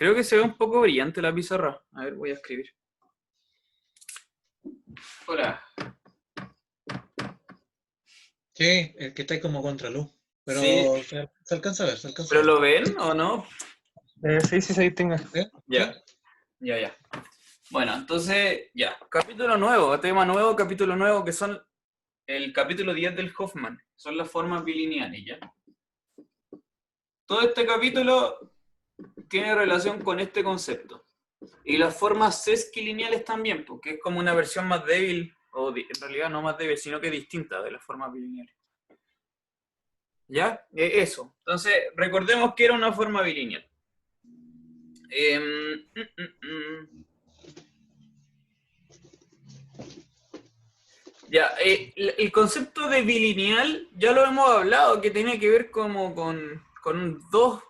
Creo que se ve un poco brillante la pizarra. A ver, voy a escribir. Hola. Sí, el que está ahí como contraluz. Pero Sí, se alcanza a ver, se alcanza a ¿pero ver. lo ven o no? Sí, tengo. ¿Sí? Ya, ya. Bueno, entonces, ya. Capítulo nuevo, tema nuevo, capítulo nuevo, que son el capítulo 10 del Hoffman. Son las formas bilineales, ¿ya? Todo este capítulo tiene relación con este concepto. Y las formas sesquilineales también, porque es como una versión más débil, o en realidad no más débil, sino que distinta de las formas bilineales. ¿Ya? Eso. Entonces, recordemos que era una forma bilineal. Ya, el concepto de bilineal ya lo hemos hablado, que tiene que ver como con dos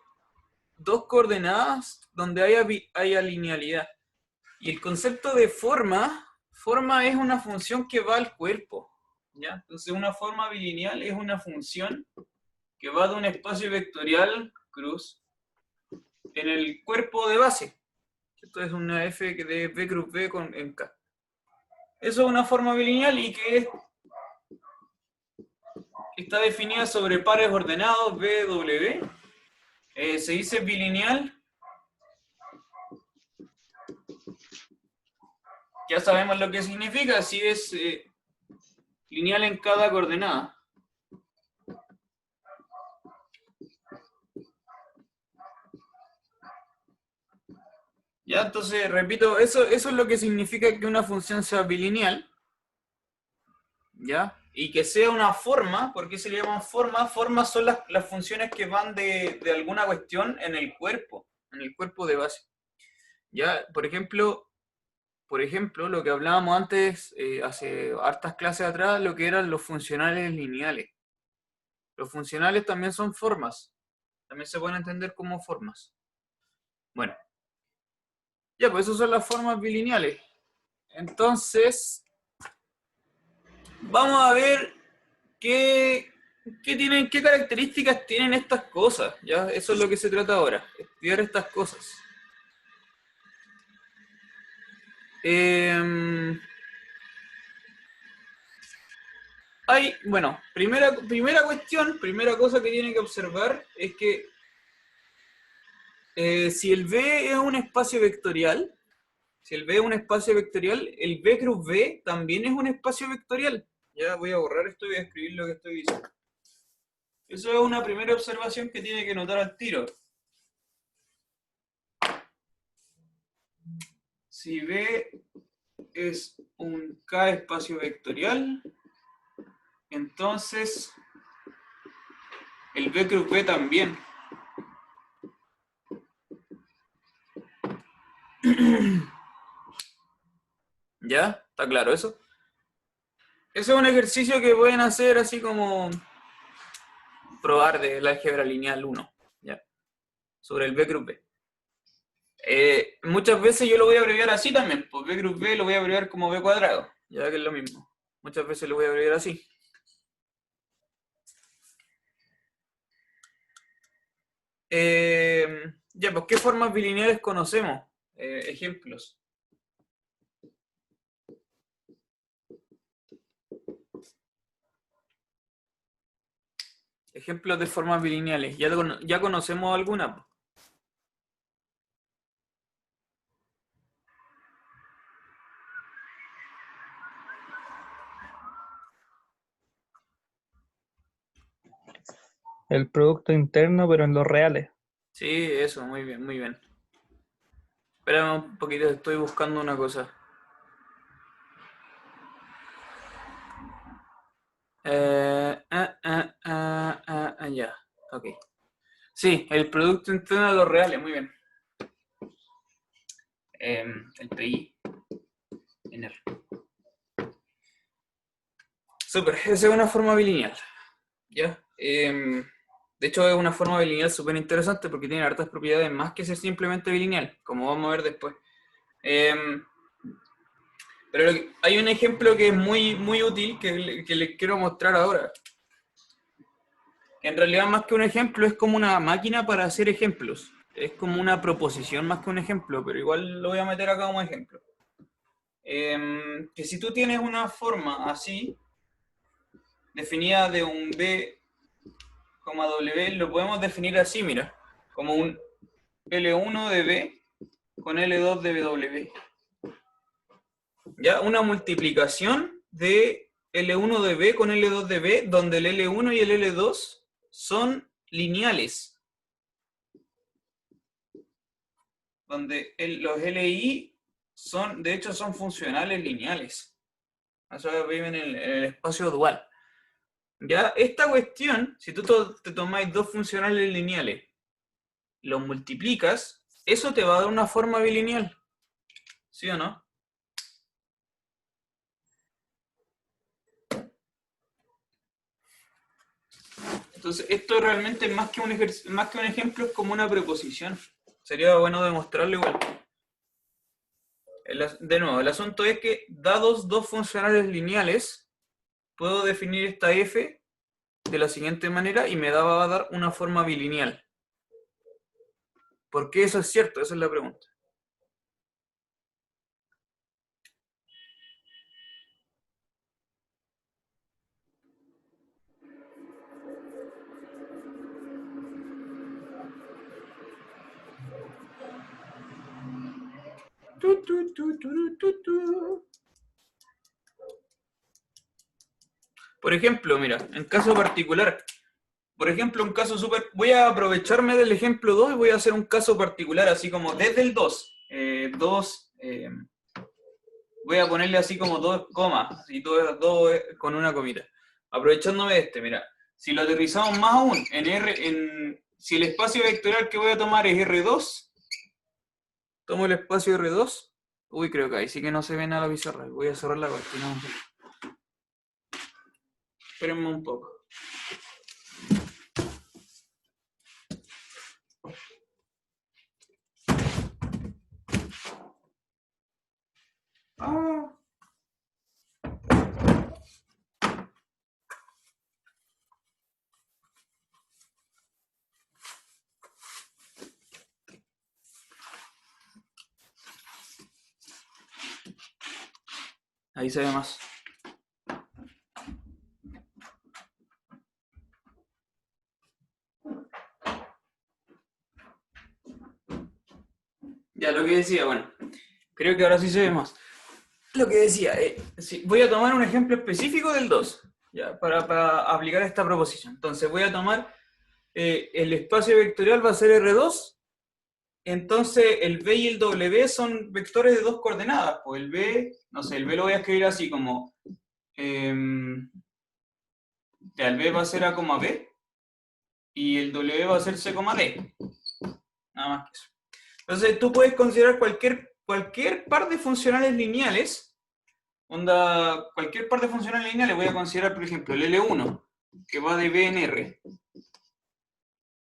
coordenadas donde haya linealidad. Y el concepto de forma es una función que va al cuerpo, ¿ya? Entonces una forma bilineal es una función que va de un espacio vectorial cruz en el cuerpo de base. Esto es una f de b cruz b en k. Eso es una forma bilineal y que está definida sobre pares ordenados b, w. Se dice bilineal. Ya sabemos lo que significa, si es lineal en cada coordenada. Ya, entonces, repito, eso es lo que significa que una función sea bilineal. ¿Ya? Y que sea una forma, ¿por qué se le llaman formas? Formas son las funciones que van de alguna cuestión en el cuerpo de base. ¿Ya? Por ejemplo, lo que hablábamos antes, hace hartas clases atrás, lo que eran los funcionales lineales. Los funcionales también son formas. También se pueden entender como formas. Bueno. Ya, pues esas son las formas bilineales. Entonces, vamos a ver qué características tienen estas cosas. ¿Ya? Eso es lo que se trata ahora, estudiar estas cosas. Bueno, primera cuestión, primera cosa que tienen que observar es que si el B es un espacio vectorial, el B cruz B también es un espacio vectorial. Ya voy a borrar esto y voy a escribir lo que estoy diciendo. Eso es una primera observación que tiene que notar al tiro. Si B es un K espacio vectorial, entonces el B cruz B también. ¿Ya? ¿Está claro eso? Ese es un ejercicio que pueden hacer así como probar del álgebra lineal 1, ¿ya? Sobre el B cruz B. Muchas veces yo lo voy a abreviar así también, pues B cruz B lo voy a abreviar como B cuadrado, ya que es lo mismo. Muchas veces lo voy a abreviar así. Ya, pues, ¿qué formas bilineales conocemos? Ejemplos. Ejemplos de formas bilineales. ¿Ya conocemos alguna? El producto interno, pero en los reales. Sí, eso, muy bien, muy bien. Espérame un poquito, estoy buscando una cosa. Ya, ok. Sí, el producto interno de los reales, muy bien. El PI. En R. Súper, esa es una forma bilineal. ¿Ya? De hecho, es una forma bilineal súper interesante porque tiene hartas propiedades más que ser simplemente bilineal, como vamos a ver después. Pero hay un ejemplo que es muy, muy útil que les quiero mostrar ahora. En realidad, más que un ejemplo, es como una máquina para hacer ejemplos. Es como una proposición más que un ejemplo, pero igual lo voy a meter acá como ejemplo. Que si tú tienes una forma así, definida de un B, W, lo podemos definir así, mira, como un L1 de B con L2 de W. ¿Ya? Una multiplicación de L1 de B con L2 de B, donde el L1 y el L2 son lineales. Donde los LI son, de hecho, son funcionales lineales. O sea, viven en el espacio dual. ¿Ya? Esta cuestión, si tú te tomáis dos funcionales lineales, los multiplicas, eso te va a dar una forma bilineal. ¿Sí o no? Entonces, esto realmente más que un ejemplo, es como una preposición. Sería bueno demostrarlo igual. De nuevo, el asunto es que, dados dos funcionales lineales, puedo definir esta f de la siguiente manera y me va a dar una forma bilineal. ¿Por qué eso es cierto? Esa es la pregunta. Por ejemplo, mira, en caso particular, por ejemplo, un caso súper... Voy a aprovecharme del ejemplo 2 y voy a hacer un caso particular, así como desde el 2. Voy a ponerle así como 2 comas, así todo con una comita. Aprovechándome de este, mira. Si lo aterrizamos más aún, si el espacio vectorial que voy a tomar es R2, tomo el espacio R2. Uy, creo que ahí sí que no se ve nada la pizarra. Voy a cerrar la cortina. Espérenme un poco. Ah. Ahí se ve más. Ya, lo que decía, bueno, creo que ahora sí se ve más. Lo que decía, sí, voy a tomar un ejemplo específico del 2, ya, para aplicar esta proposición. Entonces voy a tomar, el espacio vectorial va a ser R2, entonces el B y el W son vectores de dos coordenadas. Pues el B, no sé, el B lo voy a escribir así como, ya, el B va a ser A, B, y el W va a ser C, D. Nada más que eso. Entonces tú puedes considerar cualquier par de funcionales lineales, cualquier par de funcionales lineales, voy a considerar, por ejemplo, el L1, que va de B en R,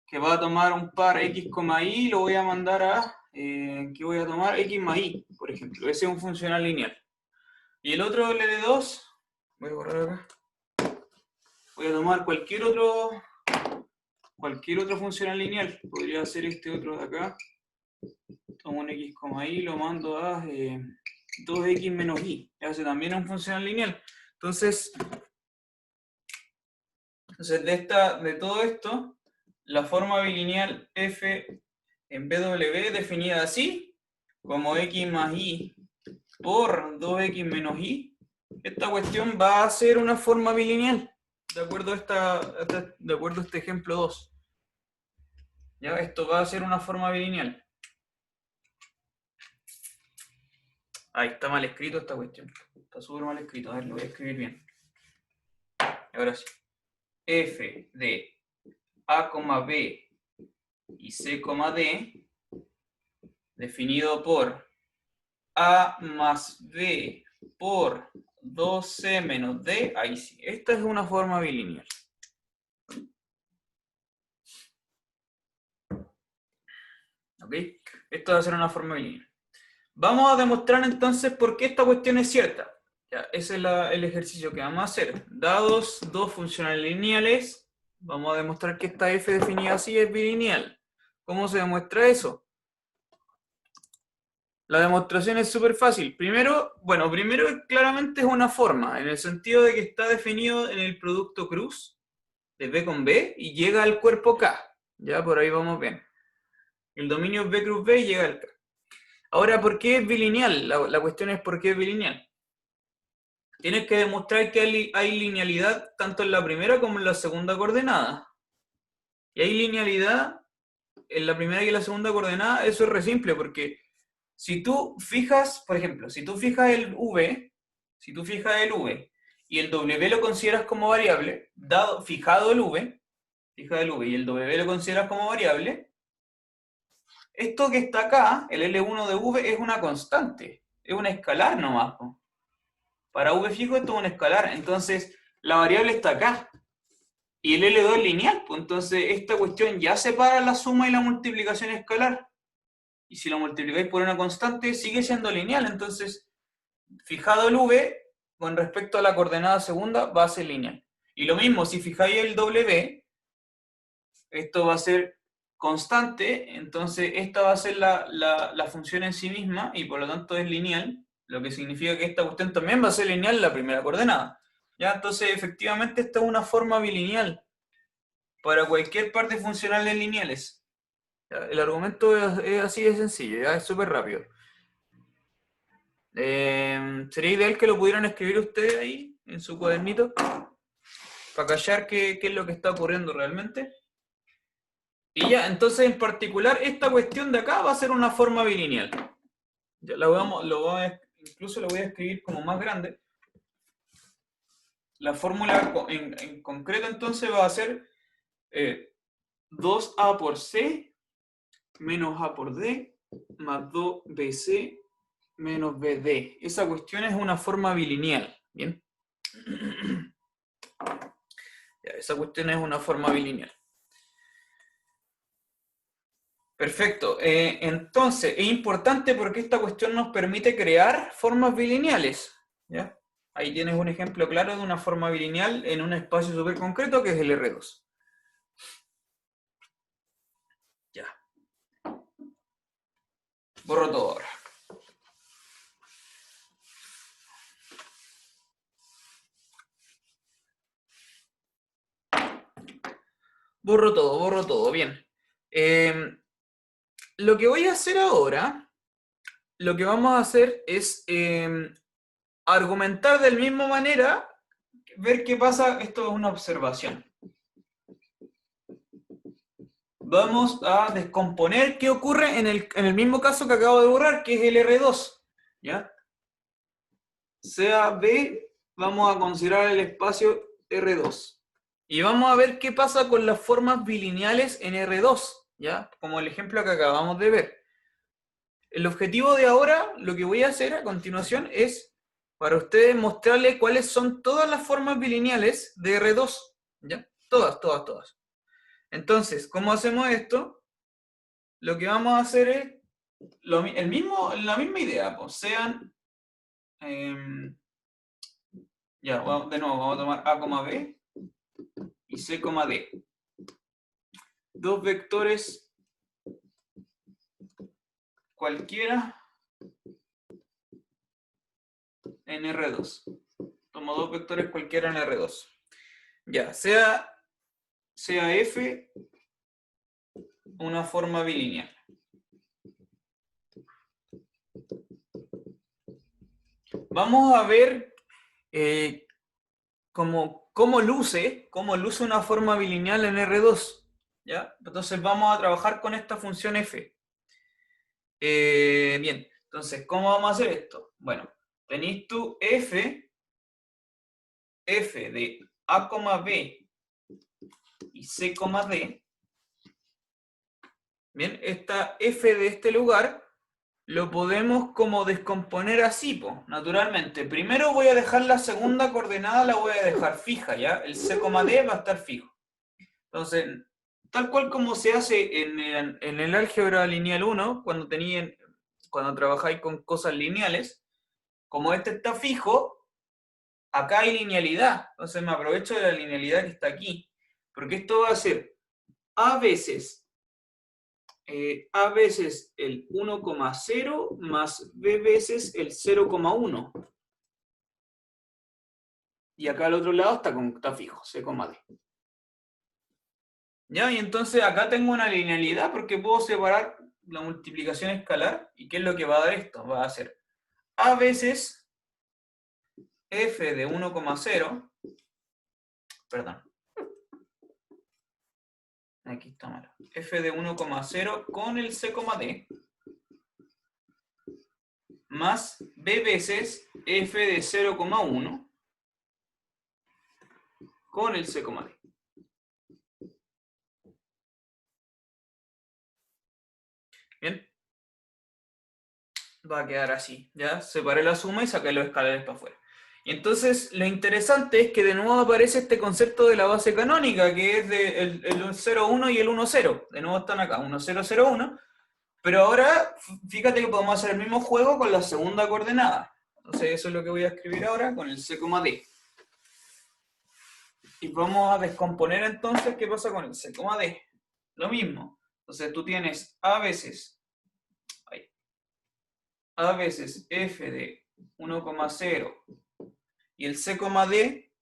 que va a tomar un par X, Y, lo voy a mandar a, que voy a tomar X más Y, por ejemplo. Ese es un funcional lineal. Y el otro L2, voy a borrar acá, voy a tomar cualquier otro funcional lineal. Podría ser este otro de acá. Tomo un X, Y, lo mando a 2X menos Y. Ese también es un funcional lineal. Entonces de todo esto, la forma bilineal f en BW definida así, como X más Y por 2X menos Y, esta cuestión va a ser una forma bilineal, de acuerdo a este ejemplo 2. ¿Ya? Esto va a ser una forma bilineal. Ahí está mal escrito esta cuestión. Está súper mal escrito. A ver, lo voy a escribir bien. Ahora sí. F de A, B y C, D, definido por A más B por 2C menos D. Ahí sí. Esta es una forma bilineal. ¿Ok? Esto va a ser una forma bilineal. Vamos a demostrar entonces por qué esta cuestión es cierta. Ya, ese es el ejercicio que vamos a hacer. Dados dos funcionales lineales, vamos a demostrar que esta f definida así es bilineal. ¿Cómo se demuestra eso? La demostración es súper fácil. Primero claramente es una forma, en el sentido de que está definido en el producto cruz de B con B y llega al cuerpo K. Ya por ahí vamos bien. El dominio es B cruz B y llega al K. Ahora, ¿por qué es bilineal? La cuestión es por qué es bilineal. Tienes que demostrar que hay linealidad tanto en la primera como en la segunda coordenada. Y hay linealidad en la primera y en la segunda coordenada, eso es re simple, porque si tú fijas, por ejemplo, si tú fijas el V y el W lo consideras como variable, fijado el V y el W lo consideras como variable, esto que está acá, el L1 de V, es una constante, es un escalar nomás. Para V fijo esto es un escalar, entonces la variable está acá. Y el L2 es lineal, pues entonces esta cuestión ya separa la suma y la multiplicación escalar. Y si lo multiplicáis por una constante, sigue siendo lineal. Entonces, fijado el V, con respecto a la coordenada segunda, va a ser lineal. Y lo mismo, si fijáis el W, esto va a ser constante, entonces esta va a ser la función en sí misma, y por lo tanto es lineal, lo que significa que esta cuestión también va a ser lineal en la primera coordenada. ¿Ya? Entonces, efectivamente, esta es una forma bilineal para cualquier parte funcional de lineales. El argumento es así de sencillo, ¿ya? Es súper rápido. Sería ideal que lo pudieran escribir ustedes ahí, en su cuadernito, para callar qué es lo que está ocurriendo realmente. Y ya, entonces en particular, esta cuestión de acá va a ser una forma bilineal. Ya incluso lo voy a escribir como más grande. La fórmula en concreto entonces va a ser 2a por c menos a por d más 2bc menos bd. Esa cuestión es una forma bilineal. ¿Bien? Ya, esa cuestión es una forma bilineal. Perfecto. Entonces, es importante porque esta cuestión nos permite crear formas bilineales. ¿Ya? Ahí tienes un ejemplo claro de una forma bilineal en un espacio súper concreto que es el R2. Ya. Borro todo ahora. Borro todo, bien. Lo que voy a hacer ahora, lo que vamos a hacer es argumentar de la misma manera, ver qué pasa, esto es una observación. Vamos a descomponer qué ocurre en el mismo caso que acabo de borrar, que es el R2. ¿Ya? Sea B, vamos a considerar el espacio R2. Y vamos a ver qué pasa con las formas bilineales en R2, ¿ya? Como el ejemplo que acabamos de ver. El objetivo de ahora, lo que voy a hacer a continuación es, para ustedes, mostrarles cuáles son todas las formas bilineales de R2, ¿ya? Todas. Entonces, ¿cómo hacemos esto? Lo que vamos a hacer es la misma idea, pues sean... ya, de nuevo, vamos a tomar A, B y C, D. Dos vectores cualquiera en R2. Tomo dos vectores cualquiera en R2. Ya, sea F una forma bilineal. Vamos a ver cómo luce una forma bilineal en R2. ¿Ya? Entonces vamos a trabajar con esta función f. Bien, entonces, ¿cómo vamos a hacer esto? Bueno, tenéis tu f de a, b y c, d. Bien, esta f de este lugar lo podemos como descomponer así, naturalmente. Primero voy a dejar la segunda coordenada, la voy a dejar fija, ¿ya? El c, d va a estar fijo. Entonces, tal cual como se hace en el álgebra lineal 1, cuando trabajáis con cosas lineales, como este está fijo, acá hay linealidad. Entonces me aprovecho de la linealidad que está aquí. Porque esto va a ser a veces A veces el 1,0 más B veces el 0,1. Y acá al otro lado está fijo, C, D. ¿Ya? Y entonces acá tengo una linealidad porque puedo separar la multiplicación escalar. ¿Y qué es lo que va a dar esto? Va a ser A veces f de 1,0, perdón, aquí está mal, f de 1,0 con el C, D, más B veces f de 0,1 con el C, D. Bien. Va a quedar así, ¿ya? Separé la suma y saqué los escalares para afuera. Y entonces, lo interesante es que de nuevo aparece este concepto de la base canónica, que es el 0, 1 y el 1, 0. De nuevo están acá, 1, 0, 0, 1. Pero ahora, fíjate que podemos hacer el mismo juego con la segunda coordenada. Entonces, eso es lo que voy a escribir ahora con el C, D. Y vamos a descomponer entonces qué pasa con el C, D. Lo mismo. Entonces, tú tienes a veces f de 1,0 y el C, D,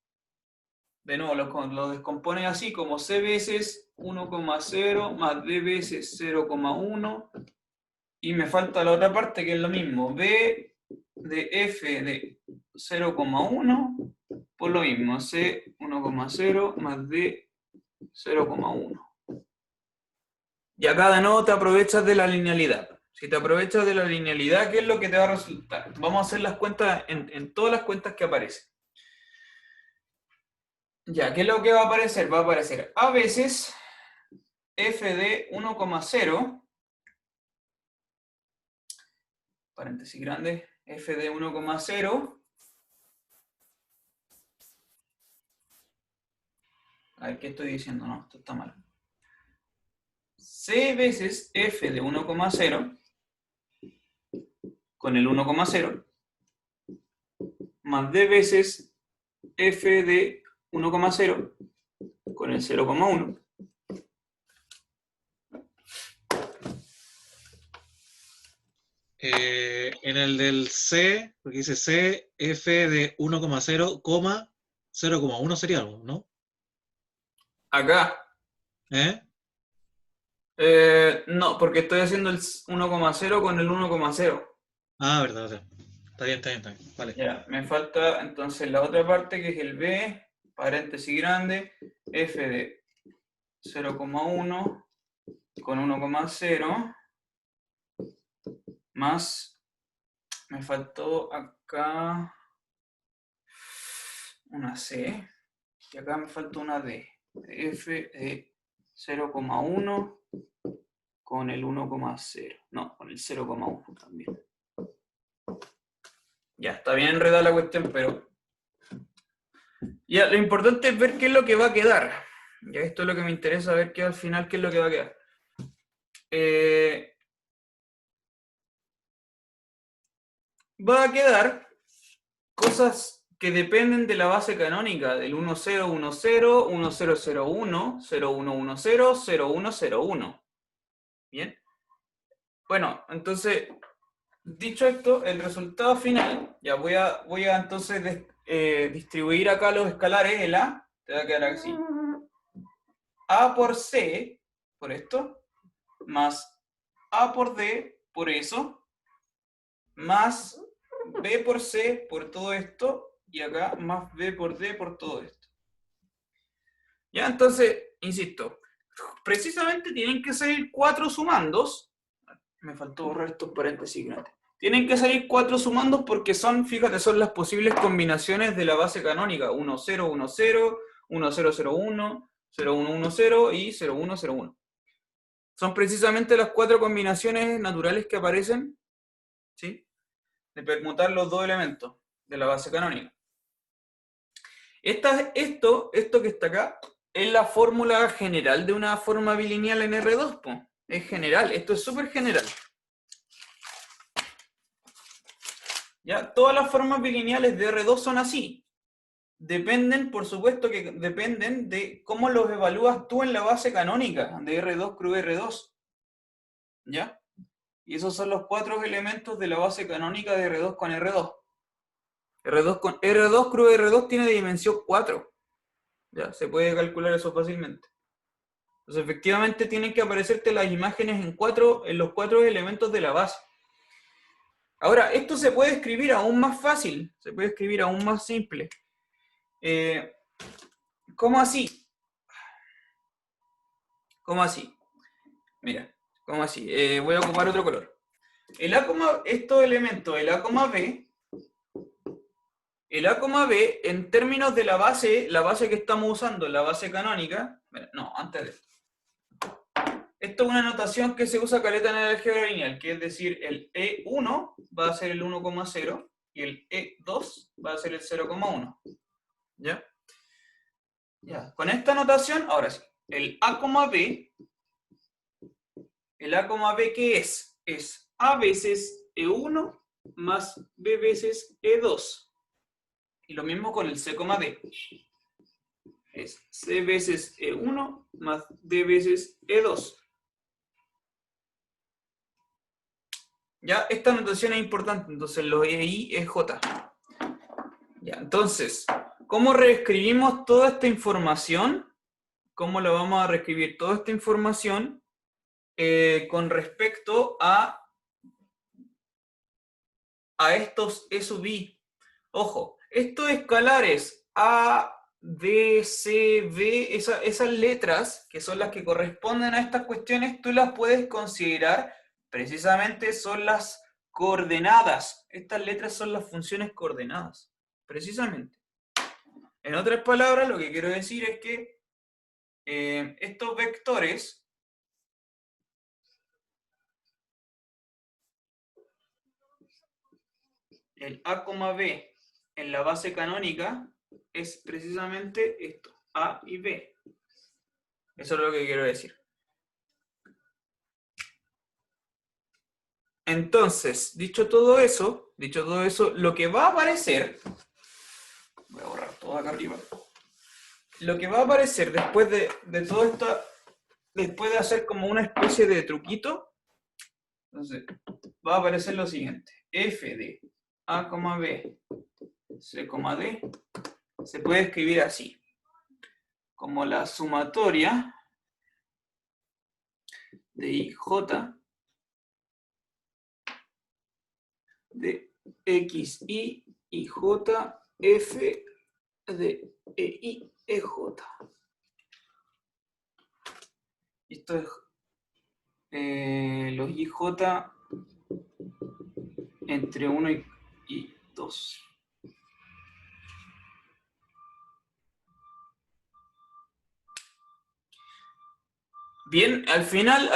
de nuevo lo descompone así como C veces 1,0 más D veces 0,1 y me falta la otra parte que es lo mismo, B de f de 0,1 por lo mismo, C 1,0 más D 0,1. Y acá de nuevo te aprovechas de la linealidad. Si te aprovechas de la linealidad, ¿qué es lo que te va a resultar? Vamos a hacer las cuentas en todas las cuentas que aparecen. Ya, ¿qué es lo que va a aparecer? Va a aparecer a veces f de 1,0, paréntesis grande, f de 1,0, a ver qué estoy diciendo, no, esto está mal. C veces f de 1,0 con el 1,0 más d veces f de 1,0 con el 0,1. En el del C, porque dice C, F de 1,0, 0,1 sería algo, ¿no? Acá. ¿Eh? No, porque estoy haciendo el 1,0 con el 1,0. Ah, verdad, verdad. Está bien, está bien, está bien. Vale. Ya, me falta entonces la otra parte que es el B, paréntesis grande, f de 0,1 con 1,0 más, me faltó acá una C y acá me falta una D, de f de 0,1 con el 1,0, no, con el 0,1 también. Ya, está bien enredada la cuestión, pero ya, lo importante es ver qué es lo que va a quedar. Ya, esto es lo que me interesa, ver qué al final qué es lo que va a quedar. Va a quedar cosas que dependen de la base canónica, del 1010, 1001, 0110, 0101. ¿Bien? Bueno, entonces, dicho esto, el resultado final, ya voy a entonces distribuir acá los escalares, el A, te va a quedar así. A por C, por esto, más A por D, por eso, más B por C, por todo esto, y acá más B por D, por todo esto. Ya, entonces, insisto, precisamente tienen que salir 4 sumandos. Me faltó borrar estos paréntesis grandes. Tienen que salir 4 sumandos porque son, fíjate, son las posibles combinaciones de la base canónica. 1, 0, 1, 0, 1, 0, 0, 1, 0, 1, 1, 0 y 0, 1, 0, 1. Son precisamente las 4 combinaciones naturales que aparecen, ¿sí?, de permutar los dos elementos de la base canónica. Esto que está acá es la fórmula general de una forma bilineal en R2, po. Es general, esto es súper general. ¿Ya? Todas las formas bilineales de R2 son así. Dependen, por supuesto que dependen de cómo los evalúas tú en la base canónica de R2 cruz R2. ¿Ya? Y esos son los 4 elementos de la base canónica de R2 con R2. R2 cruz R2 tiene dimensión 4. Ya, se puede calcular eso fácilmente. Entonces, efectivamente, tienen que aparecerte las imágenes en los 4 elementos de la base. Ahora, esto se puede escribir aún más fácil, se puede escribir aún más simple. ¿Cómo así? ¿Cómo así? Mira, ¿cómo así? Voy a ocupar otro color. Estos elementos, el A, B, en términos de la base que estamos usando, la base canónica, no, antes de esto. Esto es una notación que se usa caleta en el álgebra lineal, que es decir, el E1 va a ser el 1,0 y el E2 va a ser el 0,1. ¿Ya? Ya. Con esta notación, ahora sí, el A, B, ¿qué es? Es A veces E1 más B veces E2. Y lo mismo con el C, D. Es C veces E1 más D veces E2. Ya, esta notación es importante, entonces los EI es J. Ya, entonces, ¿cómo reescribimos toda esta información? ¿Cómo la vamos a reescribir toda esta información con respecto a estos E sub I? Ojo, estos escalares A, B, C, B, esas letras, que son las que corresponden a estas cuestiones, tú las puedes considerar, precisamente son las coordenadas. Estas letras son las funciones coordenadas, precisamente. En otras palabras, lo que quiero decir es que estos vectores el A, B en la base canónica es precisamente esto, A y B. Eso es lo que quiero decir. Entonces, dicho todo eso, lo que va a aparecer, voy a borrar todo acá arriba, lo que va a aparecer después de todo esto, después de hacer como una especie de truquito, entonces, va a aparecer lo siguiente, f de A, B, C, D, se puede escribir así, como la sumatoria de IJ de XI y JF de EI, EJ. Esto es los IJ entre 1 y 2. Bien, al final,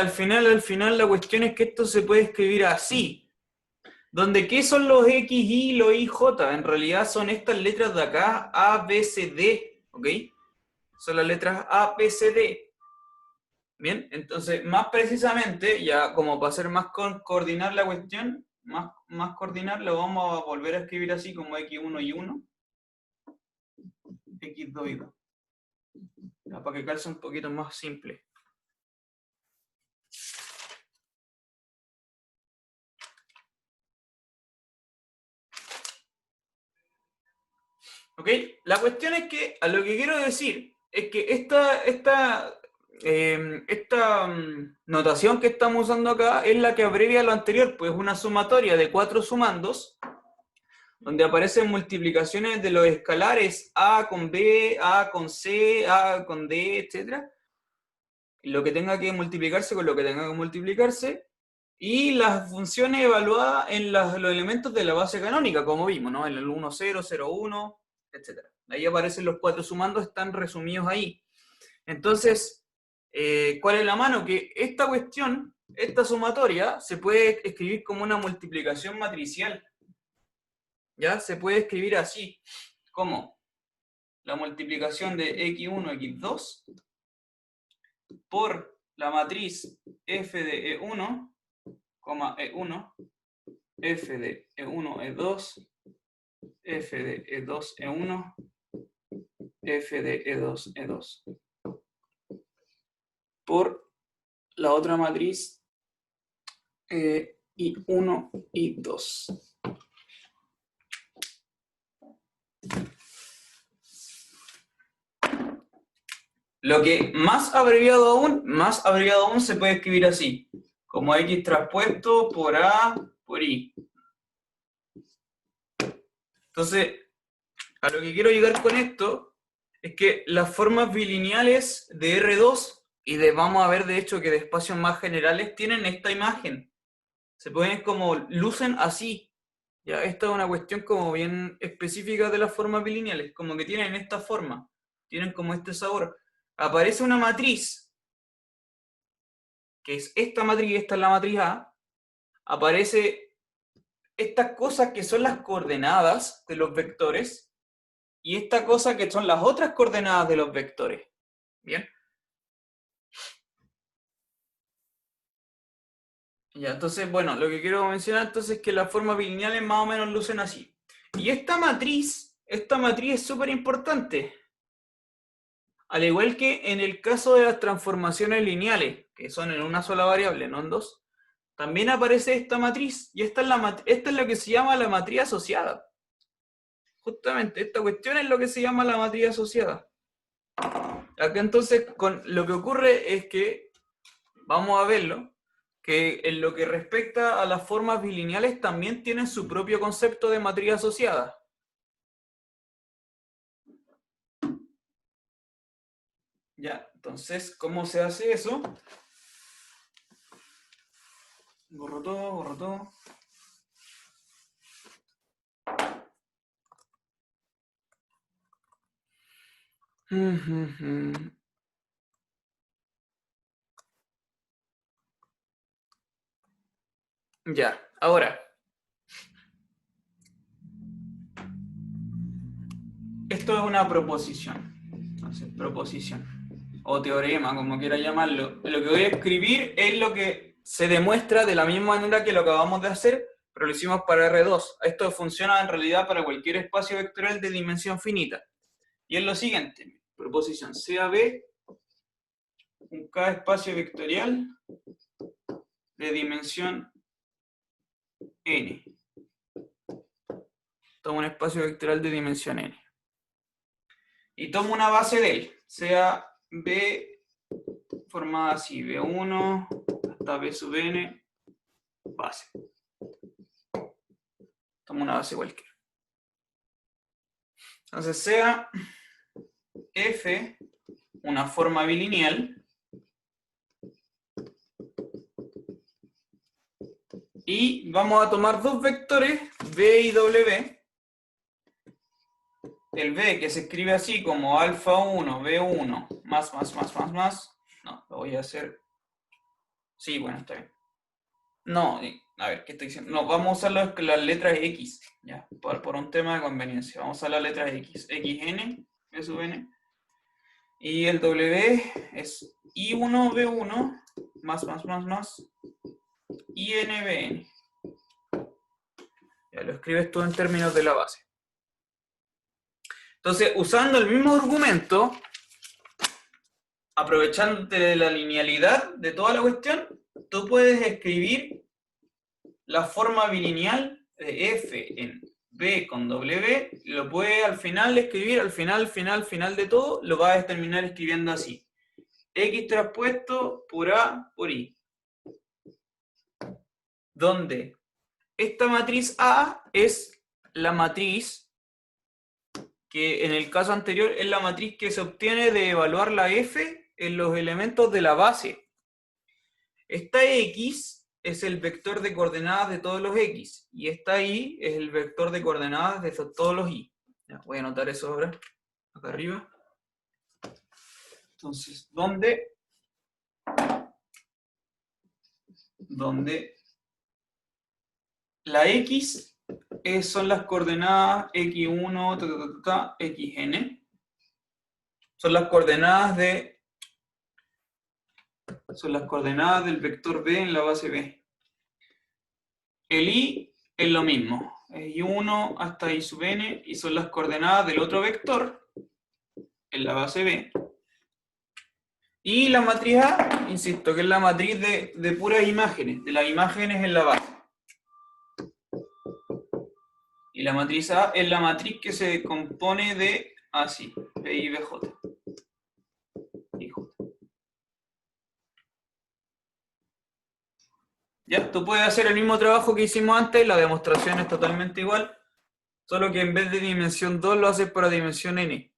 la cuestión es que esto se puede escribir así. Donde, ¿qué son los X, Y y los IJ? En realidad son estas letras de acá, A, B, C, D, ¿ok? Son las letras A, B, C, D. Bien, entonces, más precisamente, ya como para hacer más coordinar la cuestión, más coordinar, lo vamos a volver a escribir así como X1 y 1, X2 y 2. Ya, para que calce un poquito más simple. ¿Ok? La cuestión es que, a lo que quiero decir, es que esta notación que estamos usando acá es la que abrevia lo anterior, pues es una sumatoria de 4 sumandos, donde aparecen multiplicaciones de los escalares A con B, A con C, A con D, etc. Lo que tenga que multiplicarse con lo que tenga que multiplicarse, y las funciones evaluadas en los elementos de la base canónica, como vimos, ¿no? En el 1, 0, 0, 1, etc. Ahí aparecen los 4 sumandos, están resumidos ahí. Entonces, ¿cuál es la mano? Que esta cuestión, esta sumatoria, se puede escribir como una multiplicación matricial. ¿Ya? Se puede escribir así, como la multiplicación de x1, x2 por la matriz f de E1, E1, f de E1, E2, f de E2, E1, f de E2, E2, por la otra matriz I1, I2. Lo que más abreviado aún se puede escribir así, como X traspuesto por A por I. Entonces, a lo que quiero llegar con esto es que las formas bilineales de R2 y vamos a ver de hecho que de espacios más generales tienen esta imagen. Se pueden como, lucen así. Ya, esta es una cuestión como bien específica de las formas bilineales, como que tienen esta forma, tienen como este sabor. Aparece una matriz, que es esta matriz, esta es la matriz A, aparece estas cosas que son las coordenadas de los vectores, y esta cosa que son las otras coordenadas de los vectores. ¿Bien? Ya, entonces, bueno, lo que quiero mencionar entonces es que las formas bilineales más o menos lucen así. Y esta matriz es súper importante. Al igual que en el caso de las transformaciones lineales, que son en una sola variable, no en dos, también aparece esta matriz, y esta es lo que se llama la matriz asociada. Justamente, esta cuestión es lo que se llama la matriz asociada. Acá entonces, lo que ocurre es que, vamos a verlo, que en lo que respecta a las formas bilineales también tienen su propio concepto de matriz asociada. Ya, entonces, ¿cómo se hace eso? Borro todo, borro todo. Ya, ahora. Esto es una proposición. Entonces, proposición. O teorema, como quiera llamarlo. Lo que voy a escribir es lo que se demuestra de la misma manera que lo acabamos de hacer, pero lo hicimos para R2. Esto funciona en realidad para cualquier espacio vectorial de dimensión finita. Y es lo siguiente. Proposición sea B un K espacio vectorial de dimensión n. Tomo un espacio vectorial de dimensión n. Y tomo una base de él, sea B formada así, B1 hasta B sub n, base. Tomo una base cualquiera. Entonces sea F una forma bilineal y vamos a tomar dos vectores, B y W. El B que se escribe así como alfa 1, B1, más. No, lo voy a hacer. Sí, bueno, está bien. No, a ver, ¿qué estoy diciendo? No, vamos a usar las letras X, ya, por un tema de conveniencia. Vamos a usar las letras X. XN, B sub n. Y el W es I1, B1, más, INBN. Ya lo escribes tú en términos de la base. Entonces, usando el mismo argumento, aprovechándote de la linealidad de toda la cuestión, tú puedes escribir la forma bilineal de F en B con W, lo puedes al final escribir, al final de todo, lo vas a terminar escribiendo así. X traspuesto por A por I. Donde esta matriz A es la matriz que en el caso anterior es la matriz que se obtiene de evaluar la F en los elementos de la base. Esta X es el vector de coordenadas de todos los X, y esta Y es el vector de coordenadas de todos los Y. Ya, voy a anotar eso ahora, acá arriba. Entonces, ¿dónde la X son las coordenadas X1, Xn. Son las coordenadas del vector B en la base B. El Y es lo mismo. I1 hasta I sub n, y son las coordenadas del otro vector en la base B. Y la matriz A, insisto, que es la matriz de puras imágenes, de las imágenes en la base. Y la matriz A es la matriz que se compone de así, P, I, B, J. Y J. Ya, tú puedes hacer el mismo trabajo que hicimos antes, la demostración es totalmente igual, solo que en vez de dimensión 2 lo haces para dimensión n.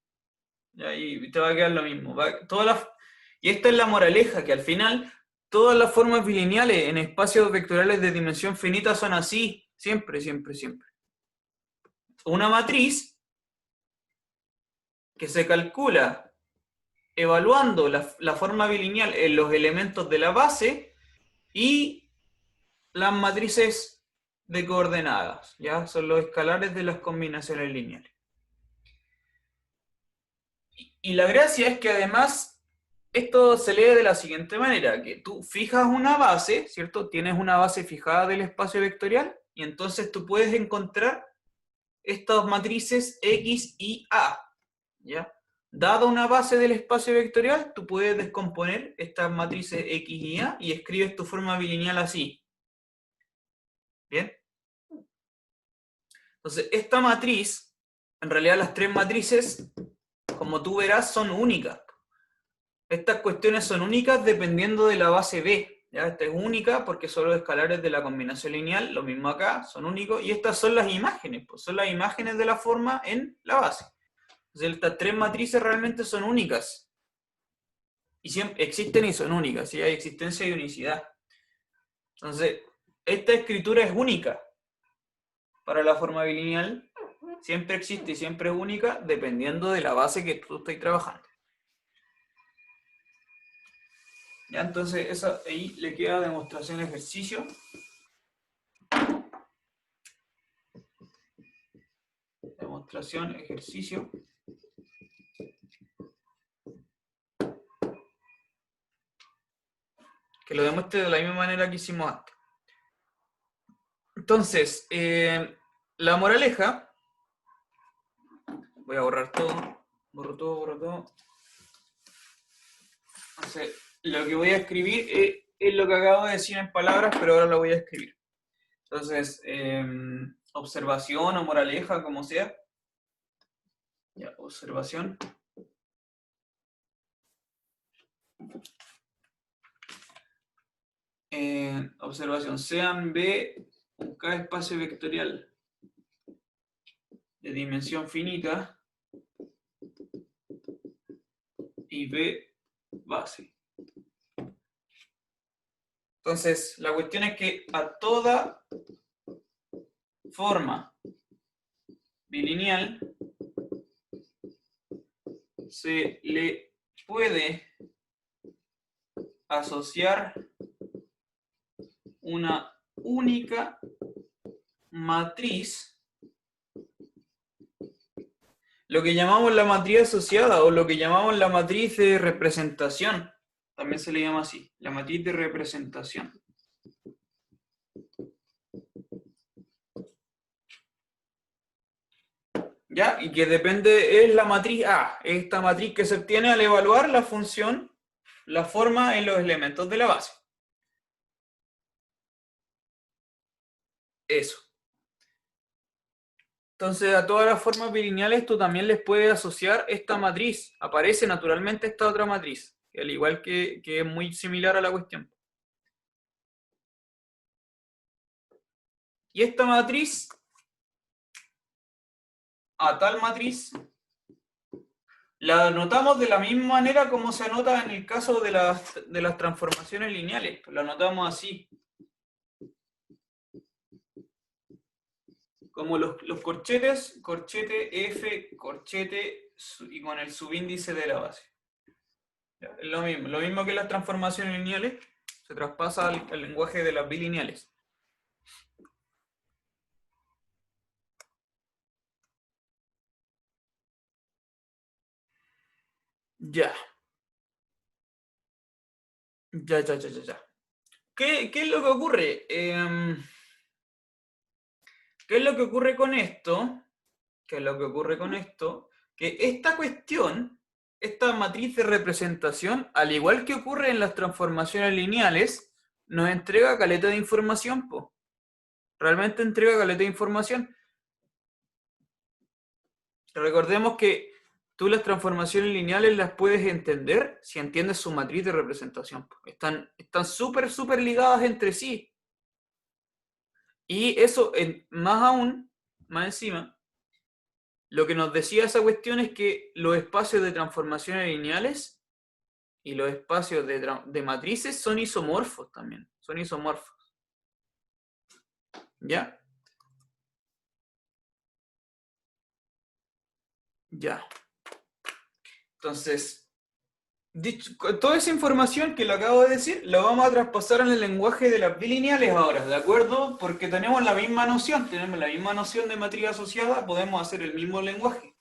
Ya, y te va a quedar lo mismo. Y esta es la moraleja, que al final todas las formas bilineales en espacios vectoriales de dimensión finita son así, siempre, siempre, siempre. Una matriz que se calcula evaluando la forma bilineal en los elementos de la base y las matrices de coordenadas, ¿ya? Son los escalares de las combinaciones lineales. Y la gracia es que además esto se lee de la siguiente manera, que tú fijas una base, ¿cierto? Tienes una base fijada del espacio vectorial y entonces tú puedes encontrar estas matrices X y A, ¿ya? Dada una base del espacio vectorial, tú puedes descomponer estas matrices X y A y escribes tu forma bilineal así. ¿Bien? Entonces, esta matriz, en realidad las tres matrices, como tú verás, son únicas. Estas cuestiones son únicas dependiendo de la base B. ¿Ya? Esta es única porque son los escalares de la combinación lineal, lo mismo acá, son únicos. Y estas son las imágenes, pues son las imágenes de la forma en la base. Entonces, estas tres matrices realmente son únicas. Y siempre existen y son únicas, ¿sí? Hay existencia y unicidad. Entonces, esta escritura es única para la forma bilineal. Siempre existe y siempre es única dependiendo de la base que tú estés trabajando. Ya, entonces ahí le queda demostración ejercicio. Demostración ejercicio. Que lo demuestre de la misma manera que hicimos antes. Entonces, la moraleja. Voy a borrar todo. Borro todo, borro todo. Entonces, lo que voy a escribir es lo que acabo de decir en palabras, pero ahora lo voy a escribir. Entonces, observación o moraleja, como sea. Ya, observación. Observación, sean B un K espacio vectorial de dimensión finita y B base. Entonces, la cuestión es que a toda forma bilineal se le puede asociar una única matriz, lo que llamamos la matriz asociada o lo que llamamos la matriz de representación, también se le llama así, la matriz de representación. ¿Ya? Y que depende, es la matriz A, esta matriz que se obtiene al evaluar la función, la forma en los elementos de la base. Eso. Entonces, a todas las formas bilineales tú también les puedes asociar esta matriz. Aparece naturalmente esta otra matriz, que al igual que es muy similar a la cuestión. Y esta matriz, a tal matriz, la anotamos de la misma manera como se anota en el caso de las transformaciones lineales. La anotamos así. Como los corchetes, corchete F, corchete y con el subíndice de la base. Ya, es lo mismo que las transformaciones lineales, se traspasa al lenguaje de las bilineales. Ya. Ya. ¿Qué es lo que ocurre? ¿Qué es lo que ocurre con esto? ¿Qué es lo que ocurre con esto? Que esta cuestión esta matriz de representación, al igual que ocurre en las transformaciones lineales, nos entrega caleta de información, po. Realmente entrega caleta de información. Recordemos que tú las transformaciones lineales las puedes entender si entiendes su matriz de representación. Están súper, súper ligadas entre sí. Y eso, más aún, más encima, lo que nos decía esa cuestión es que los espacios de transformaciones lineales y los espacios de matrices son isomorfos también. Son isomorfos. ¿Ya? Ya. Entonces, toda esa información que le acabo de decir, la vamos a traspasar en el lenguaje de las bilineales ahora, ¿de acuerdo? Porque tenemos la misma noción de matriz asociada, podemos hacer el mismo lenguaje.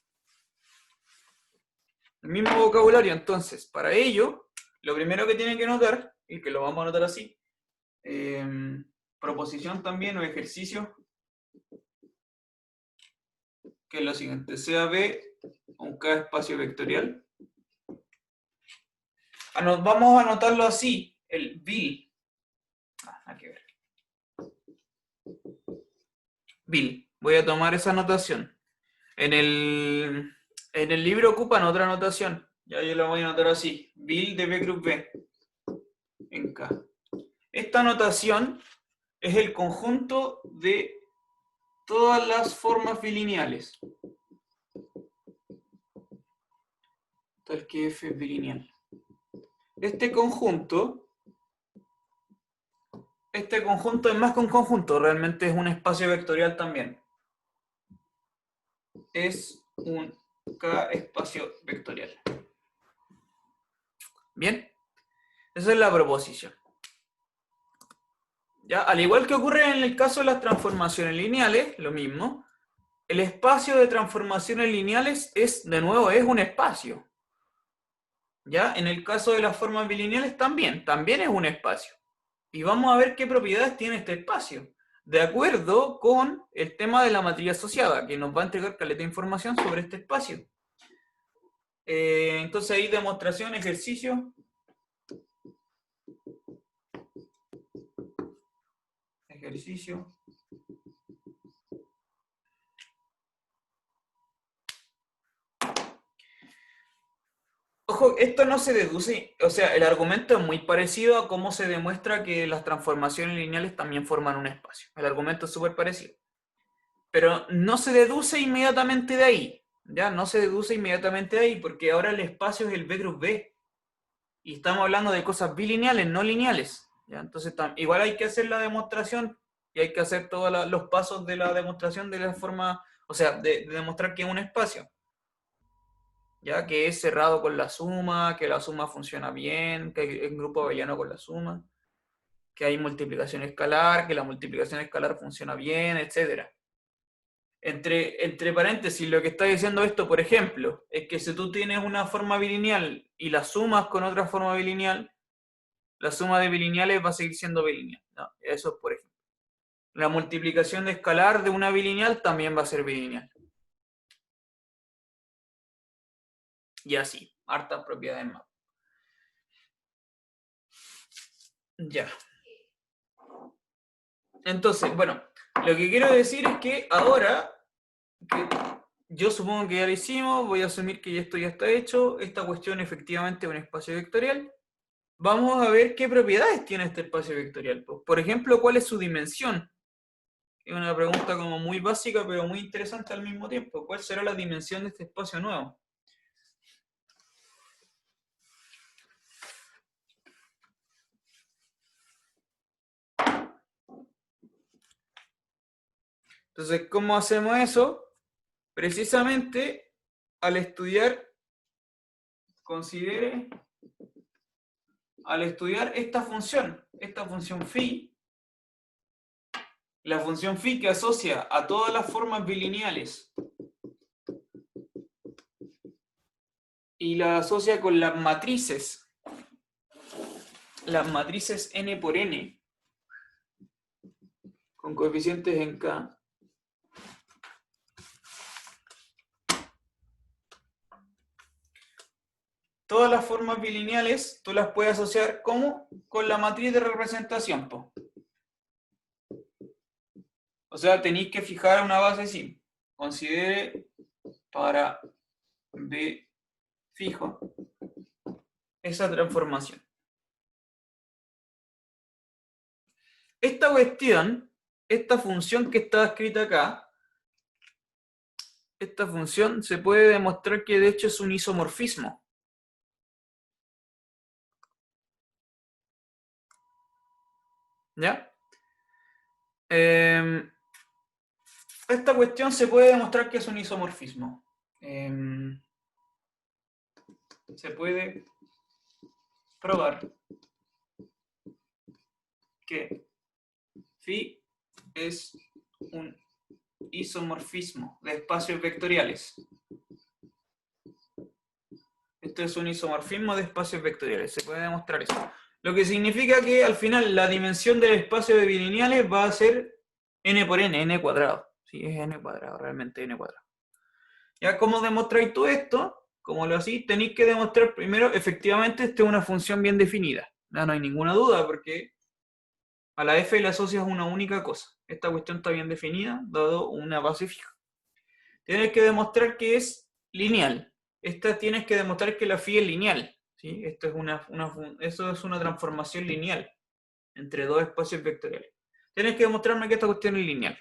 El mismo vocabulario. Entonces, para ello, lo primero que tienen que notar, y que lo vamos a notar así, proposición también o ejercicio, que es lo siguiente, sea B un K espacio vectorial. Vamos a anotarlo así, el vil. Hay que ver. Vil. Voy a tomar esa anotación. En el libro ocupan otra anotación. Ya yo la voy a anotar así. Vil de B Group B en K. Esta anotación es el conjunto de todas las formas bilineales. Tal que F es bilineal. Este conjunto es más que un conjunto, realmente es un espacio vectorial también. Es un K espacio vectorial. Bien, esa es la proposición. ¿Ya? Al igual que ocurre en el caso de las transformaciones lineales, lo mismo. El espacio de transformaciones lineales de nuevo, es un espacio. ¿Ya? En el caso de las formas bilineales también es un espacio. Y vamos a ver qué propiedades tiene este espacio, de acuerdo con el tema de la matriz asociada, que nos va a entregar caleta de información sobre este espacio. Entonces ahí demostración, ejercicio. Ejercicio. Ojo, esto no se deduce, o sea, el argumento es muy parecido a cómo se demuestra que las transformaciones lineales también forman un espacio. El argumento es súper parecido. Pero no se deduce inmediatamente de ahí, ¿ya? No se deduce inmediatamente de ahí, porque ahora el espacio es el B Group B. Y estamos hablando de cosas bilineales, no lineales, ¿ya? Entonces, igual hay que hacer la demostración y hay que hacer todos los pasos de la demostración de la forma, o sea, de demostrar que es un espacio. ¿Ya? Que es cerrado con la suma, que la suma funciona bien, que hay un grupo abeliano con la suma, que hay multiplicación escalar, que la multiplicación escalar funciona bien, etc. Entre paréntesis, lo que está diciendo esto, por ejemplo, es que si tú tienes una forma bilineal y la sumas con otra forma bilineal, la suma de bilineales va a seguir siendo bilineal. No, eso es por ejemplo. La multiplicación de escalar de una bilineal también va a ser bilineal. Y así, hartas propiedades más. Ya. Entonces, bueno, lo que quiero decir es que ahora, que yo supongo que ya lo hicimos, voy a asumir que esto ya está hecho, esta cuestión efectivamente es un espacio vectorial. Vamos a ver qué propiedades tiene este espacio vectorial. Por ejemplo, ¿cuál es su dimensión? Es una pregunta como muy básica, pero muy interesante al mismo tiempo. ¿Cuál será la dimensión de este espacio nuevo? Entonces, ¿cómo hacemos eso? Precisamente al estudiar, considere, al estudiar esta función phi, la función phi que asocia a todas las formas bilineales y la asocia con las matrices n por n, con coeficientes en k, todas las formas bilineales tú las puedes asociar ¿cómo? Con la matriz de representación, po. O sea, tenéis que fijar una base simple. Considere para B fijo esa transformación. Esta cuestión, esta función que está escrita acá, esta función se puede demostrar que de hecho es un isomorfismo. ¿Ya? Esta cuestión se puede demostrar que es un isomorfismo. Se puede probar que phi es un isomorfismo de espacios vectoriales. Esto es un isomorfismo de espacios vectoriales, se puede demostrar eso. Lo que significa que al final la dimensión del espacio de bilineales va a ser n por n, n cuadrado. Sí, es n cuadrado, realmente n cuadrado. ¿Ya cómo demostráis tú esto? Como lo hacéis, tenéis que demostrar primero, efectivamente, esta es una función bien definida. No hay ninguna duda, porque a la f le asocias una única cosa. Esta cuestión está bien definida, dado una base fija. Tienes que demostrar que es lineal. Esta tienes que demostrar que la phi es lineal. ¿Sí? Esto es eso es una transformación lineal entre dos espacios vectoriales. Tienes que demostrarme que esta cuestión es lineal.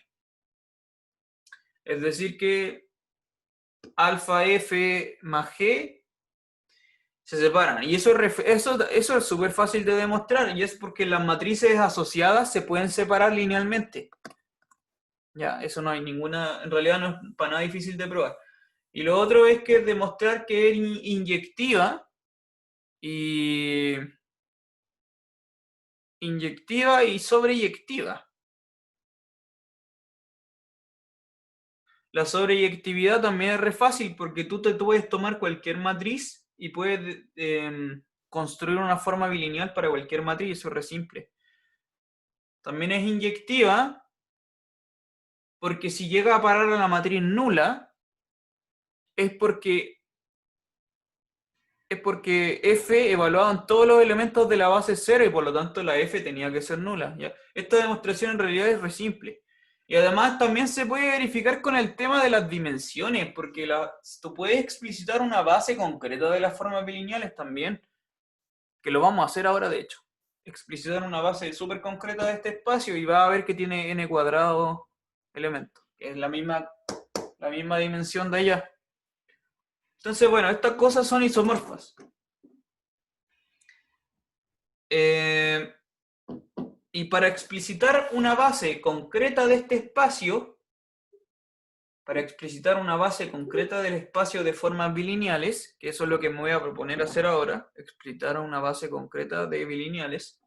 Es decir que alfa f más g se separan. Y eso es súper fácil de demostrar, y es porque las matrices asociadas se pueden separar linealmente. Ya, eso no hay ninguna, en realidad no es para nada difícil de probar. Y lo otro es que demostrar que es inyectiva y sobreyectiva. La sobreyectividad también es re fácil porque tú puedes tomar cualquier matriz y puedes construir una forma bilineal para cualquier matriz, eso es re simple. También es inyectiva porque si llega a parar a la matriz nula es porque f evaluado en todos los elementos de la base 0 y por lo tanto la f tenía que ser nula. ¿Ya? Esta demostración en realidad es re simple. Y además también se puede verificar con el tema de las dimensiones, porque tú puedes explicitar una base concreta de las formas bilineales también, que lo vamos a hacer ahora de hecho. Explicitar una base súper concreta de este espacio y va a ver que tiene n cuadrado elementos, que es la misma dimensión de allá. Entonces, bueno, estas cosas son isomorfas. Y para explicitar una base concreta de este espacio, para explicitar una base concreta del espacio de formas bilineales, que eso es lo que me voy a proponer hacer ahora, explicitar una base concreta de bilineales,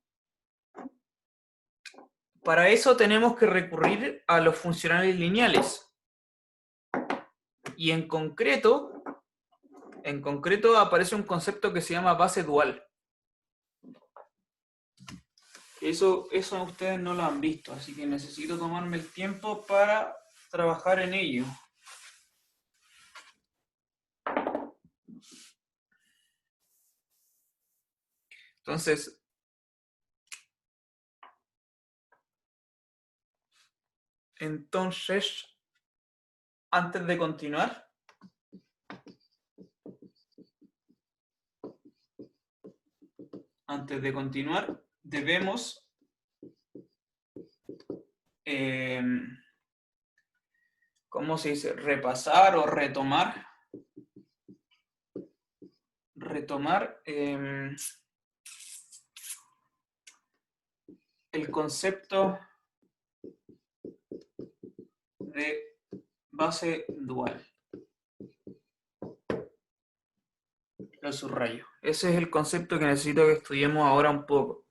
para eso tenemos que recurrir a los funcionales lineales. Y en concreto aparece un concepto que se llama base dual. Eso ustedes no lo han visto, así que necesito tomarme el tiempo para trabajar en ello. Entonces, antes de continuar, debemos ¿cómo se dice? Repasar o retomar el concepto de base dual. Lo subrayo. Ese es el concepto que necesito que estudiemos ahora un poco.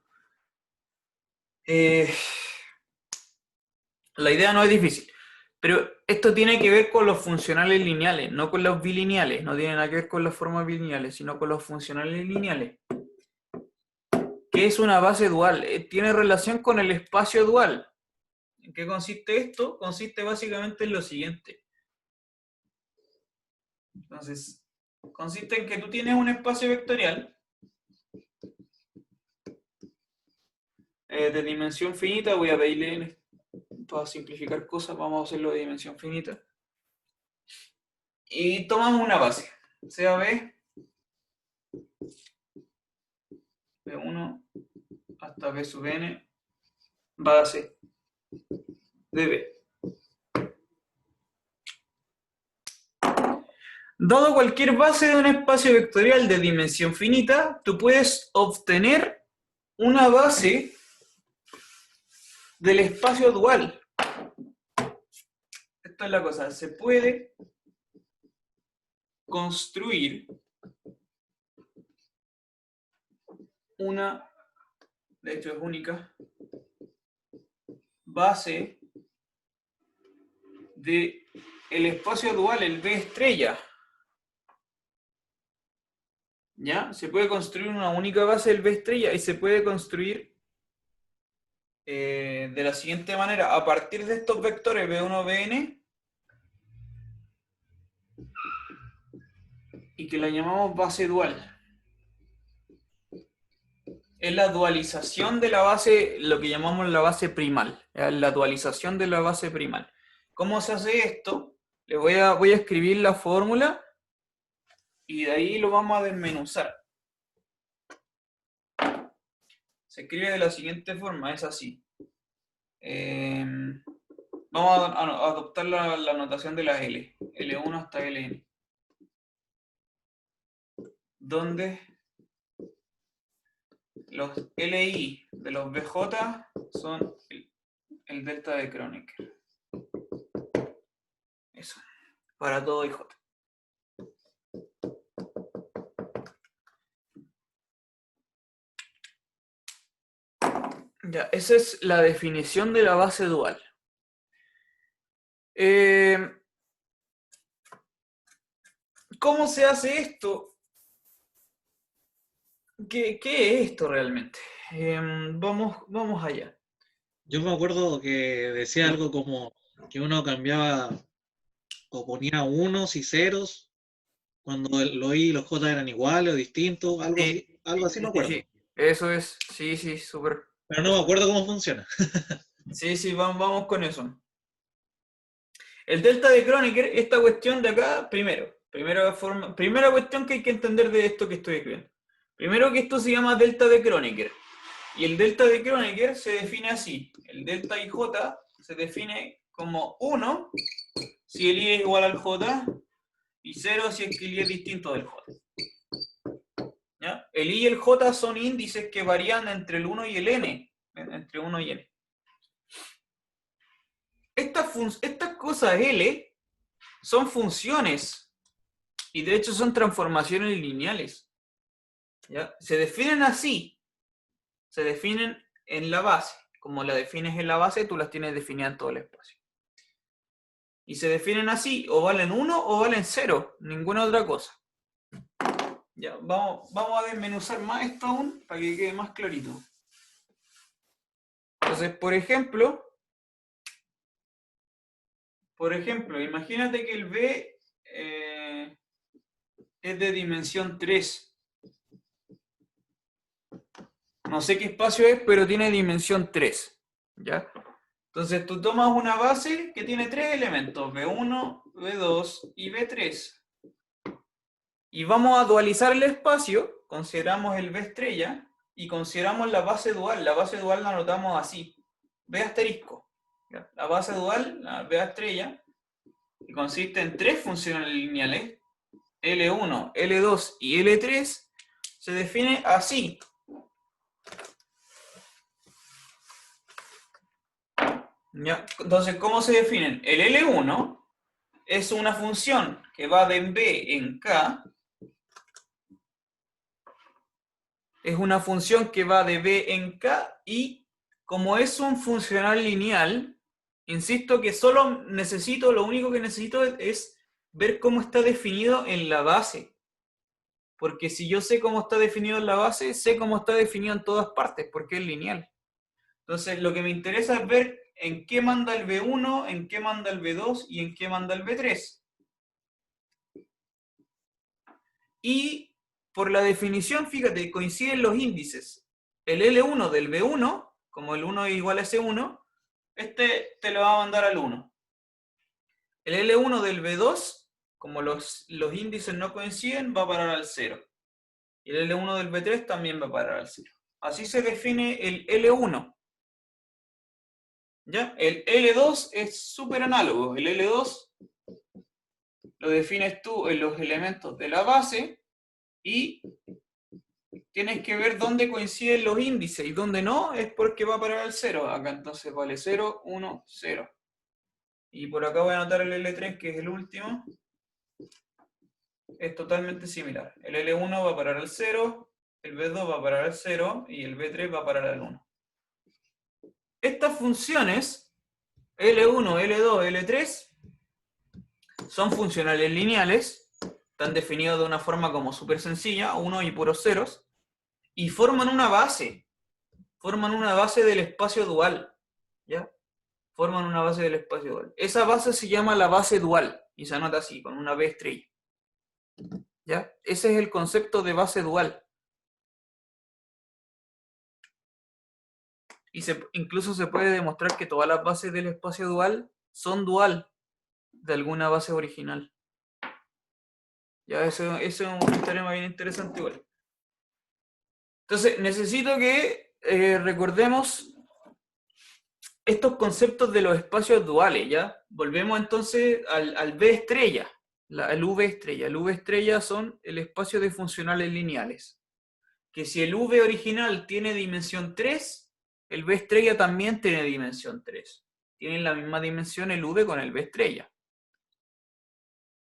La idea no es difícil, pero esto tiene que ver con los funcionales lineales, no con los bilineales. No tiene nada que ver con las formas bilineales, sino con los funcionales lineales. ¿Qué es una base dual? Tiene relación con el espacio dual. ¿En qué consiste esto? Consiste básicamente en lo siguiente. Entonces, consiste en que tú tienes un espacio vectorial de dimensión finita. Voy a pedirle, para simplificar cosas, vamos a hacerlo de dimensión finita. Y tomamos una base, sea B, B1 hasta B sub n, base de B. Dado cualquier base de un espacio vectorial de dimensión finita, tú puedes obtener una base del espacio dual. Esta es la cosa, se puede construir una, de hecho es única, base de el espacio dual, el B estrella. ¿Ya? Se puede construir una única base del B estrella y se puede construir de la siguiente manera, a partir de estos vectores B1, Bn, y que la llamamos base dual. Es la dualización de la base, lo que llamamos la base primal, la dualización de la base primal. ¿Cómo se hace esto? Voy a escribir la fórmula y de ahí lo vamos a desmenuzar. Se escribe de la siguiente forma, es así. Vamos a adoptar la notación de la L, L1 hasta Ln, donde los Li de los Bj son el delta de Kronecker. Eso, para todo IJ. Ya, esa es la definición de la base dual. ¿Cómo se hace esto? ¿Qué es esto realmente? Vamos allá. Yo me acuerdo que decía algo como que uno cambiaba o ponía unos y ceros cuando los I y los J eran iguales o distintos, algo así me acuerdo. Sí, eso es, sí, súper. Pero no me acuerdo cómo funciona. Sí, vamos con eso. El delta de Kronecker, esta cuestión de acá, primera cuestión que hay que entender de esto que estoy escribiendo. Primero que esto se llama delta de Kronecker. Y el delta de Kronecker se define así. El delta IJ se define como 1 si el I es igual al J y 0 si es que el I es distinto del J. ¿Ya? El I y el J son índices que varían entre el 1 y el n. Entre 1 y n. Estas cosas L son funciones y de hecho son transformaciones lineales. ¿Ya? Se definen así. Se definen en la base. Como la defines en la base, tú las tienes definidas en todo el espacio. Y se definen así, o valen 1 o valen 0, ninguna otra cosa. Ya, vamos a desmenuzar más esto aún para que quede más clarito. Entonces, por ejemplo, imagínate que el B es de dimensión 3. No sé qué espacio es, pero tiene dimensión 3. ¿Ya? Entonces tú tomas una base que tiene 3 elementos, B1, B2 y B3. Y vamos a dualizar el espacio, consideramos el B estrella, y consideramos la base dual. La base dual la anotamos así, B asterisco. ¿Ya? La base dual, la B estrella, que consiste en 3 funciones lineales, L1, L2 y L3, se define así. ¿Ya? Entonces, ¿cómo se definen? El L1 es una función que va de B en K. Es una función que va de B en K y como es un funcional lineal, insisto que lo único que necesito es ver cómo está definido en la base. Porque si yo sé cómo está definido en la base, sé cómo está definido en todas partes, porque es lineal. Entonces, lo que me interesa es ver en qué manda el B1, en qué manda el B2 y en qué manda el B3. Y por la definición, fíjate, coinciden los índices. El L1 del B1, como el 1 es igual a S1, este te lo va a mandar al 1. El L1 del B2, como los índices no coinciden, va a parar al 0. Y el L1 del B3 también va a parar al 0. Así se define el L1. ¿Ya? El L2 es súper análogo. El L2 lo defines tú en los elementos de la base y tienes que ver dónde coinciden los índices y dónde no es porque va a parar al 0. Acá entonces vale 0, 1, 0. Y por acá voy a anotar el L3, que es el último. Es totalmente similar. El L1 va a parar al 0, el B2 va a parar al 0 y el B3 va a parar al 1. Estas funciones, L1, L2, L3, son funcionales lineales, están definidos de una forma como súper sencilla, 1 y puros ceros, y forman una base del espacio dual, ¿ya? Forman una base del espacio dual. Esa base se llama la base dual, y se anota así, con una B estrella. ¿Ya? Ese es el concepto de base dual. Y incluso se puede demostrar que todas las bases del espacio dual son dual de alguna base original. Ya, eso es un teorema bien interesante igual. Entonces, necesito que recordemos estos conceptos de los espacios duales, ¿ya? Volvemos entonces al B estrella, el V estrella. El V estrella son el espacio de funcionales lineales. Que si el V original tiene dimensión 3, el B estrella también tiene dimensión 3. Tienen la misma dimensión el V con el B estrella.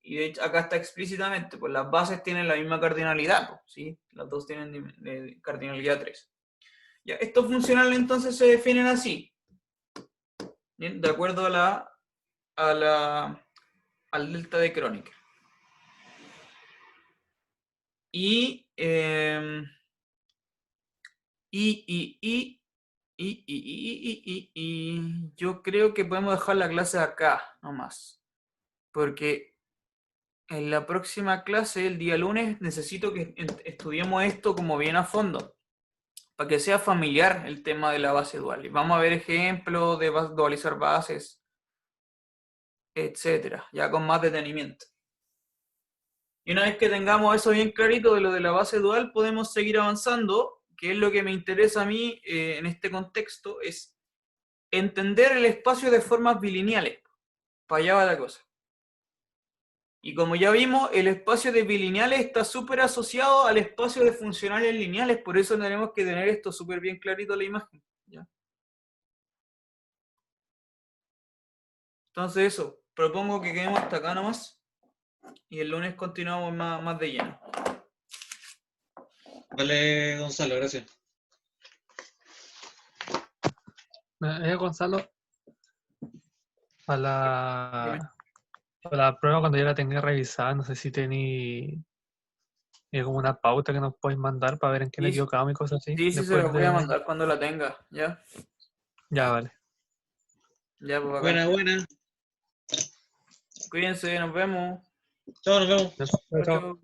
Y de hecho acá está explícitamente, pues las bases tienen la misma cardinalidad, ¿sí? Las dos tienen cardinalidad 3. Ya, estos funcionales entonces se definen así. ¿Bien? De acuerdo al delta de Kronecker. Y yo creo que podemos dejar la clase acá nomás, porque en la próxima clase, el día lunes, necesito que estudiemos esto como bien a fondo, para que sea familiar el tema de la base dual. Y vamos a ver ejemplos de dualizar bases, etcétera, ya con más detenimiento. Y una vez que tengamos eso bien clarito de lo de la base dual, podemos seguir avanzando, que es lo que me interesa a mí en este contexto, es entender el espacio de formas bilineales. Para allá va la cosa. Y como ya vimos, el espacio de bilineales está súper asociado al espacio de funcionales lineales, por eso tenemos que tener esto súper bien clarito en la imagen. ¿Ya? Entonces eso, propongo que quedemos hasta acá nomás, y el lunes continuamos más de lleno. Vale, Gonzalo, gracias. Gonzalo, para la prueba cuando ya la tenga revisada, no sé si tení como una pauta que nos podéis mandar para ver en qué nos equivocamos y cosas así. Sí, se los voy a mandar cuando la tenga, ¿ya? Ya, vale. Ya, pues acá. Buena. Cuídense, nos vemos. Chao, nos vemos. Chao. Chao.